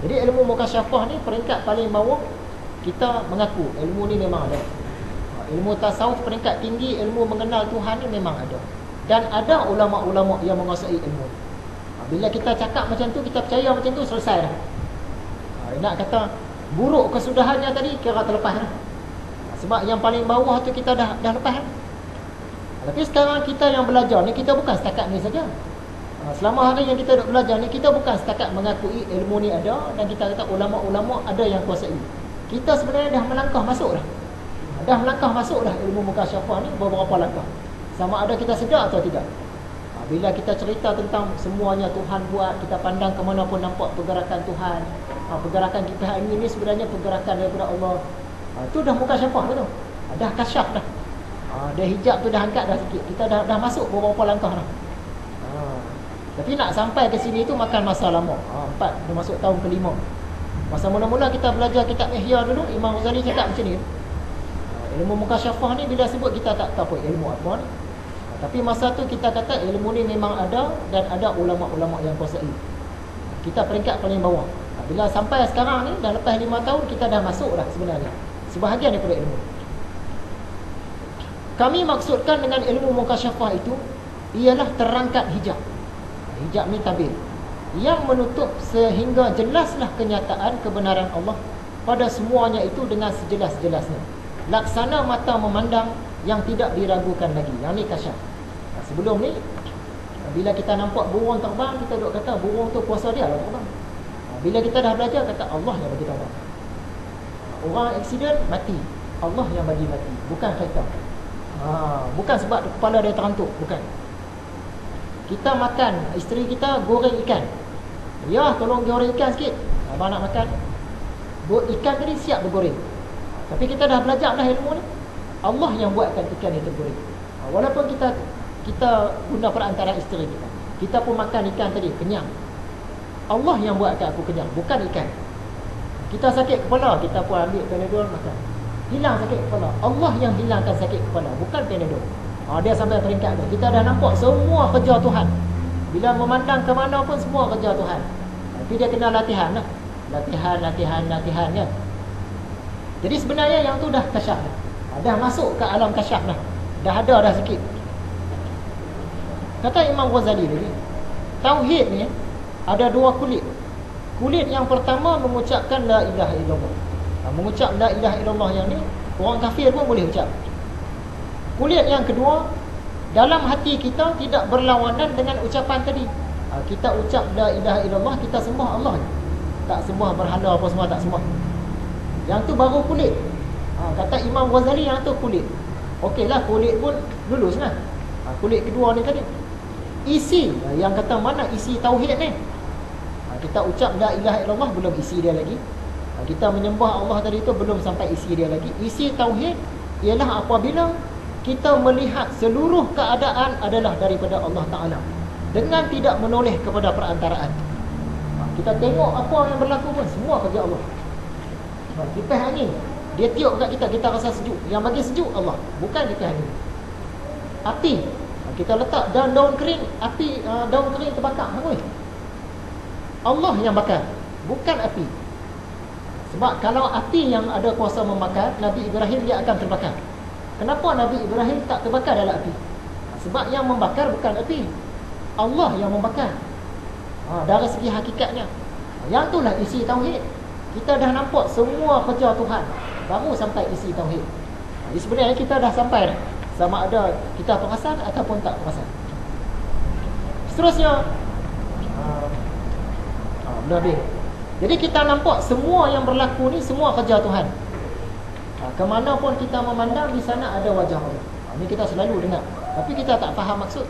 Jadi ilmu mukasyafah ni peringkat paling bawah, kita mengaku ilmu ni memang ada. Ilmu tasawuf peringkat tinggi, ilmu mengenal Tuhan ni memang ada. Dan ada ulama-ulama yang menguasai ilmu. Bila kita cakap macam tu, kita percaya macam tu, selesai dah. Nak kata buruk kesudahannya tadi, kira terlepas dah. Sebab yang paling bawah tu kita dah lepas dah. Tapi sekarang kita yang belajar ni, kita bukan setakat ni saja. Selama hari yang kita duk belajar ni, kita bukan setakat mengakui ilmu ni ada, dan kita kata ulama-ulama ada yang kuasai. Kita sebenarnya dah melangkah masuk dah. Dah melangkah masuk dah ilmu mukasyafah ni beberapa langkah. Sama ada kita sedar atau tidak. Bila kita cerita tentang semuanya Tuhan buat, kita pandang ke mana pun nampak pergerakan Tuhan. Pergerakan kita hari ini sebenarnya pergerakan daripada Allah. Itu dah mukasyafah dah tu. Dah kasyaf dah. Dah hijab tu dah angkat dah sikit. Kita dah masuk beberapa langkah dah. Tapi nak sampai ke sini tu makan masa lama. 4 dah masuk tahun ke-5. Masa mula-mula kita belajar kitab Ihya dulu, Imam Ghazali cakap macam ni. Ilmu mukasyafah ni bila sebut kita tak tahu ilmu apa ni. Tapi masa tu kita kata ilmu ni memang ada, dan ada ulama-ulama yang kuasai. Kita peringkat paling bawah. Bila sampai sekarang ni, dah lepas 5 tahun, kita dah masuk dah sebenarnya sebahagian daripada ilmu. Kami maksudkan dengan ilmu mukasyafah itu ialah terangkat hijab. Hijab ni tabir yang menutup sehingga jelaslah kenyataan kebenaran Allah pada semuanya itu dengan sejelas-jelasnya. Laksana mata memandang yang tidak diragukan lagi. Yang ni kasyaf. Sebelum ni, bila kita nampak burung terbang, kita duk kata burung tu kuasa dia lah terbang. Bila kita dah belajar, kata Allah yang bagi terbang. Orang aksiden mati, Allah yang bagi mati, bukan syaitan. Bukan sebab kepala dia terantuk, bukan. Kita makan, isteri kita goreng ikan. Ya, tolong goreng ikan sikit. Abang nak makan. Ikan tadi siap bergoreng. Tapi kita dah belajar dah ilmu ni. Allah yang buatkan ikan itu goreng. Walaupun kita guna perantara isteri kita. Kita pun makan ikan tadi, kenyang. Allah yang buatkan aku kenyang, bukan ikan. Kita sakit kepala, kita pun ambil Panadol makan. Hilang sakit kepala. Allah yang hilangkan sakit kepala, bukan Panadol. Dia sampai peringkat tu. Kita dah nampak semua kerja Tuhan. Bila memandang ke mana pun semua kerja Tuhan. Tapi dia kena latihan lah. Latihan ya. Jadi sebenarnya yang tu dah kasyaf dah. Dah masuk ke alam kasyaf dah. Dah ada dah sikit. Kata Imam Ghazali tadi, tauhid ni ada 2 kulit. Kulit yang pertama mengucapkan la ilaha illallah. Mengucap la ilaha illallah yang ni orang kafir pun boleh ucap. Kulit yang kedua, dalam hati kita tidak berlawanan dengan ucapan tadi. Kita ucap la ilaha illallah, kita sembah Allah je. Tak sembah berhala apa semua, tak sembah. Yang tu baru kulit. Kata Imam Ghazali yang tu kulit. Okeylah, kulit pun lulus lah. Kulit kedua ni tadi. Isi, yang kata mana isi tauhid ni? Kita ucap la ilaha illallah, belum isi dia lagi. Kita menyembah Allah tadi tu belum sampai isi dia lagi. Isi tauhid ialah apabila kita melihat seluruh keadaan adalah daripada Allah Ta'ala, dengan tidak menoleh kepada perantaraan. Kita tengok apa yang berlaku pun semua kerja Allah. Kipas angin, dia tiup kat kita, kita rasa sejuk. Yang bagi sejuk Allah, bukan kipas angin. Api, kita letak daun kering, api, daun kering terbakar, apa? Allah yang bakar, bukan api. Sebab kalau api yang ada kuasa membakar, Nabi Ibrahim dia akan terbakar. Kenapa Nabi Ibrahim tak terbakar dalam api? Sebab yang membakar bukan api, Allah yang membakar. Dari segi hakikatnya, yang itulah isi tauhid. Kita dah nampak semua kerja Tuhan, baru sampai isi tauhid. Jadi sebenarnya kita dah sampai dah. Sama ada kita perasan ataupun tak perasan. Seterusnya, lebih. Jadi kita nampak semua yang berlaku ni semua kerja Tuhan. Kemana pun kita memandang, di sana ada wajah Allah. Ini kita selalu dengar, tapi kita tak faham maksud.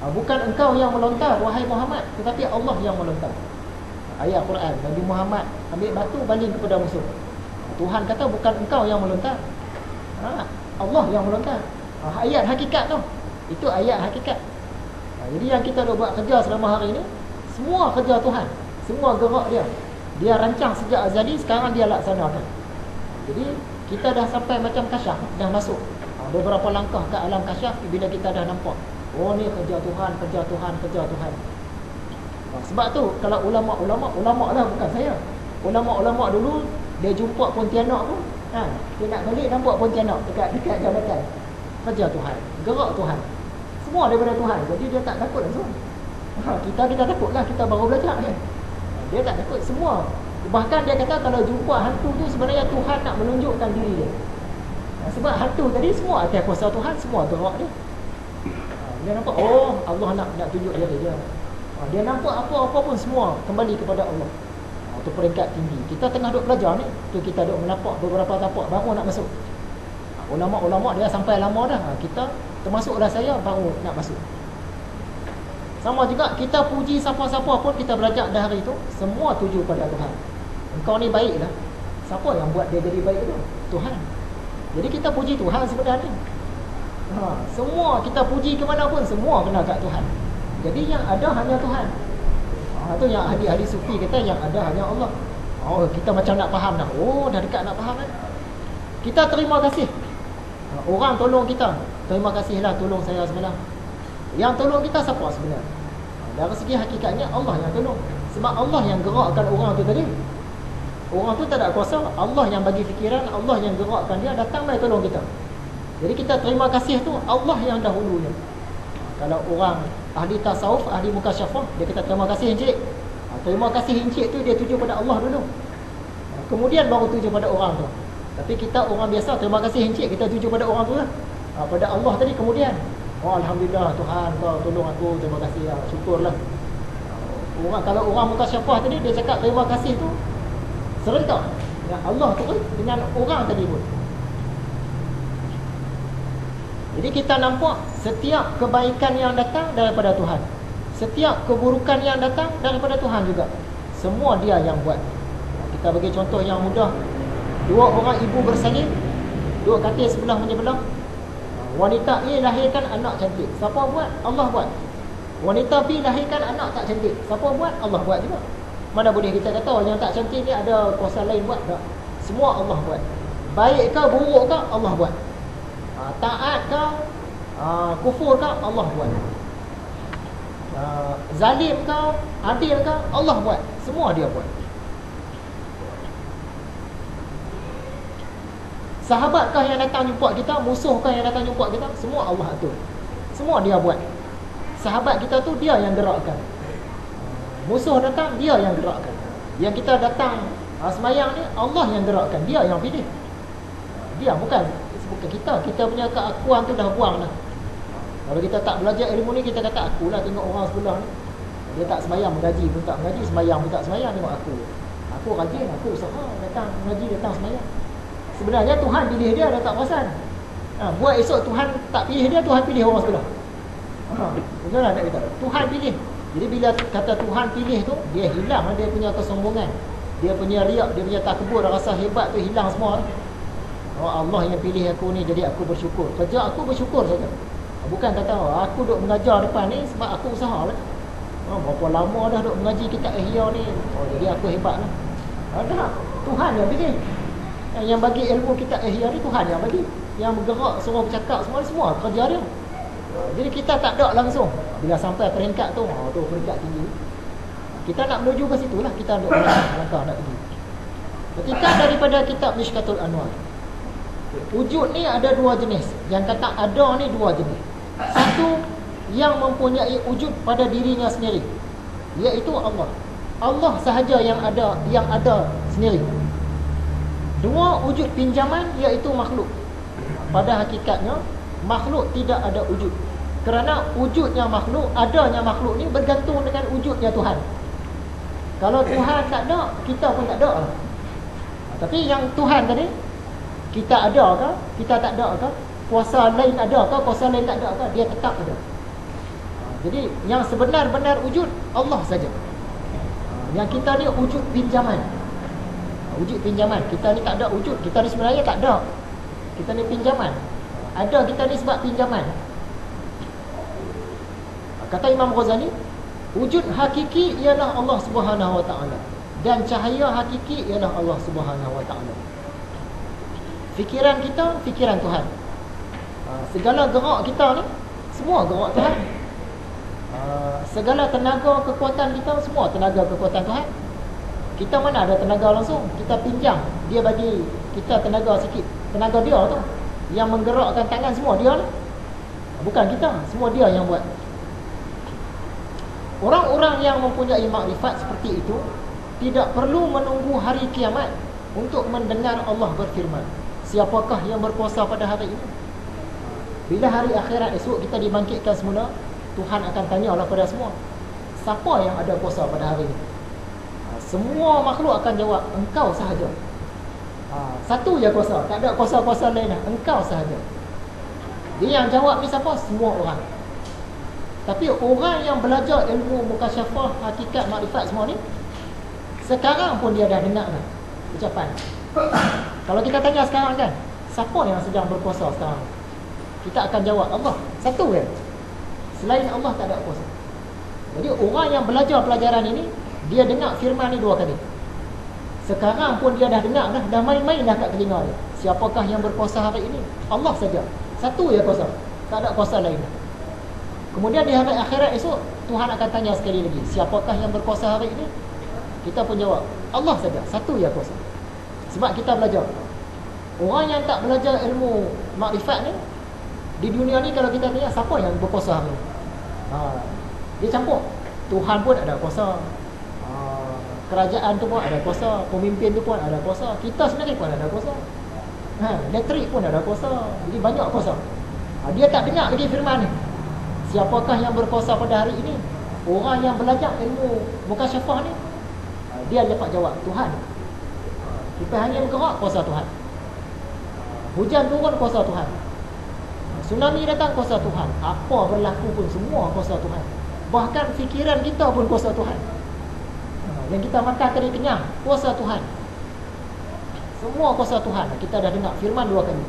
Bukan engkau yang melontar, wahai Muhammad, tetapi Allah yang melontar. Ayat Quran, Nabi Muhammad ambil batu baling kepada musuh. Tuhan kata bukan engkau yang melontar, Allah yang melontar. Ayat hakikat tu. Itu ayat hakikat. Jadi yang kita dah buat kerja selama hari ni, semua kerja Tuhan, semua gerak dia. Dia rancang sejak azali, sekarang dia laksanakan. Jadi kita dah sampai macam kasyaf, dah masuk beberapa langkah ke alam kasyaf. Bila kita dah nampak, oh ni kerja Tuhan, kerja Tuhan, kerja Tuhan. Sebab tu kalau ulama lah, bukan saya. Ulama dulu dia jumpa Pontianak pun, dia nak balik nampak Pontianak dekat jambatan. Kerja Tuhan, gerak Tuhan. Semua daripada Tuhan. Jadi dia tak takut langsung. Kita takutlah, kita baru belajar kan. Dia tak takut semua. Bahkan dia kata kalau jumpa hantu tu sebenarnya Tuhan nak menunjukkan diri dia. Sebab hantu tadi semua atas kuasa Tuhan, semua gerak dia. Dia nampak, oh Allah nak tunjuk diri dia. Dia nampak apa-apa pun semua kembali kepada Allah. Itu peringkat tinggi. Kita tengah duk belajar ni, tu kita duk menapak beberapa tapak baru nak masuk. Ulama-ulama dia sampai lama dah. Kita termasuklah saya baru nak masuk. Sama juga kita puji siapa-siapa pun kita belajar dah hari tu, semua tuju pada Tuhan. Engkau ni baiklah. Siapa yang buat dia jadi baik tu? Tuhan. Jadi kita puji Tuhan sebenarnya. Semua kita puji ke mana pun semua kena kat Tuhan. Jadi yang ada hanya Tuhan. Itu yang ahli-ahli sufi kata yang ada hanya Allah. Oh, kita macam nak faham dah. Oh, dah dekat nak faham kan. Kita terima kasih. Orang tolong kita. Terima kasihlah tolong saya sebenarnya. Yang tolong kita siapa sebenarnya? Dari segi hakikatnya Allah yang tolong. Sebab Allah yang gerakkan orang tu tadi. Orang tu tak ada kuasa. Allah yang bagi fikiran, Allah yang gerakkan dia datang mai tolong kita. Jadi kita terima kasih tu Allah yang dahulunya. Kalau orang ahli tasawuf, ahli mukasyafah, dia kata terima kasih encik. Terima kasih encik tu dia tuju pada Allah dulu. Kemudian baru tuju pada orang tu. Tapi kita orang biasa terima kasih encik, kita tuju pada orang tu lah. Pada Allah tadi kemudian. Oh alhamdulillah Tuhan kau tolong aku, terima kasih lah, syukurlah. Kalau orang mukasyafah tadi dia cakap terima kasih tu serentak dengan Allah tu dengan orang tadi pun. Jadi kita nampak setiap kebaikan yang datang daripada Tuhan, setiap keburukan yang datang daripada Tuhan juga. Semua dia yang buat. Kita bagi contoh yang mudah. Dua orang ibu bersalin, dua katil sebelah menyebelah. Wanita A lahirkan anak cantik. Siapa buat? Allah buat. Wanita B lahirkan anak tak cantik. Siapa buat? Allah buat juga. Mana boleh kita kata yang tak cantik ni ada kuasa lain buat? Tak. Semua Allah buat. Baik ke buruk ke Allah buat. Taat ke kufur ke Allah buat. Zalim ke adil ke Allah buat. Semua dia buat. Sahabatkah yang datang jumpa kita, musuhkah yang datang jumpa kita, semua Allah atur. Semua dia buat. Sahabat kita tu dia yang gerakkan. Musuh datang dia yang gerakkan. Yang kita datang semayang ni Allah yang gerakkan, dia yang pilih. Dia bukan kita. Kita punya keakuan tu dah buang dah. Kalau kita tak belajar ilmu ni, kita kata akulah tengok orang sebelah ni. Dia tak semayang, mengaji pun tak mengaji, semayang pun tak semayang, tengok aku. Aku rajin, aku usaha, datang mengaji, datang semayang. Sebenarnya Tuhan pilih dia, dia tak perasan. Buat esok Tuhan tak pilih dia, Tuhan pilih orang sebelah. Betul tak kita? Tuhan pilih. Jadi bila kata Tuhan pilih tu, dia hilang dia punya kesombongan, dia punya riak, dia punya takbur, rasa hebat tu hilang semua. Oh Allah yang pilih aku ni, jadi aku bersyukur. Kerja aku bersyukur saja. Bukan kata aku duk mengajar depan ni sebab aku usaha lah. Berapa lama dah duk mengaji kitab Ihya ni. Oh jadi aku hebat lah. Ada Tuhan yang pilih. Yang bagi ilmu kitab Ihya ni Tuhan yang bagi. Yang bergerak, suruh bercakap semua kerja dia. Jadi kita tak ada langsung. Bila sampai peringkat tu, tu peringkat tinggi. Kita nak menuju ke situ lah. Kita duk langkah nak pergi. Ketika daripada kitab Mishkatul Anwar, wujud ni ada dua jenis. Yang kata ada ni dua jenis. Satu yang mempunyai wujud pada dirinya sendiri, iaitu Allah. Allah sahaja yang ada sendiri. Dua wujud pinjaman, iaitu makhluk. Pada hakikatnya makhluk tidak ada wujud. Kerana wujudnya makhluk, adanya makhluk ni bergantung dengan wujudnya Tuhan. Kalau Tuhan tak ada, kita pun tak ada. Tapi yang Tuhan tadi, kita ada ke, kita tak ada ke, kuasa lain ada ke, kuasa lain tak ada ke, dia tetap ada. Jadi yang sebenar-benar wujud Allah saja. Yang kita ni wujud pinjaman. Wujud pinjaman. Kita ni tak ada wujud. Kita ni sebenarnya tak ada. Kita ni pinjaman. Ada kita ni sebab pinjaman. Kata Imam Ghazali, wujud hakiki ialah Allah Subhanahu Wa Taala, dan cahaya hakiki ialah Allah Subhanahu Wa Taala. Fikiran kita, fikiran Tuhan. Segala gerak kita ni semua gerak Tuhan. Segala tenaga kekuatan kita semua tenaga kekuatan Tuhan. Kita mana ada tenaga langsung, kita pinjam, dia bagi kita tenaga sikit. Tenaga dia tu yang menggerakkan tangan semua dia lah. Bukan kita, semua dia yang buat. Orang-orang yang mempunyai makrifat seperti itu tidak perlu menunggu hari kiamat untuk mendengar Allah berfirman. Siapakah yang berkuasa pada hari ini? Bila hari akhirat esok kita dibangkitkan semula, Tuhan akan tanyalah pada semua, siapa yang ada kuasa pada hari ini? Semua makhluk akan jawab, engkau sahaja. Satu je kuasa, tak ada kuasa-kuasa lain dah, engkau sahaja. Dia yang jawab ni siapa? Semua orang. Tapi orang yang belajar ilmu mukasyafah, hakikat, makrifat semua ni, sekarang pun dia dah dengar dah ucapan. Kalau kita tanya sekarang kan, siapa yang sedang berkuasa sekarang? Kita akan jawab, Allah. Satu je. Selain Allah tak ada kuasa. Jadi orang yang belajar pelajaran ini, dia dengar firman ni 2 kali. Sekarang pun dia dah dengar dah main-main dah kat telinga dia. Siapakah yang berkuasa hari ini? Allah saja. Satu je kuasa, tak ada kuasa lain. Kemudian di hari akhirat esok, Tuhan akan tanya sekali lagi, siapakah yang berkuasa hari ini? Kita pun jawab, Allah saja. Satu je kuasa. Sebab kita belajar. Orang yang tak belajar ilmu makrifat ni, di dunia ni kalau kita tanya siapa yang berkuasa hari ini, dia campur. Tuhan pun ada kuasa, kerajaan tu pun ada kuasa, pemimpin tu pun ada kuasa, kita sendiri pun ada kuasa, elektrik pun ada kuasa. Jadi banyak kuasa. Dia tak dengar lagi firman ni. Siapakah yang berkuasa pada hari ini? Orang yang belajar ilmu mukasyafah ni, dia dapat jawab, Tuhan. Kita hanya bergerak, kuasa Tuhan. Hujan turun, kuasa Tuhan. Tsunami datang, kuasa Tuhan. Apa berlaku pun semua kuasa Tuhan. Bahkan fikiran kita pun kuasa Tuhan. Yang kita makan tadi kenyang, kuasa Tuhan. Semua kuasa Tuhan. Kita dah dengar firman 2 kali.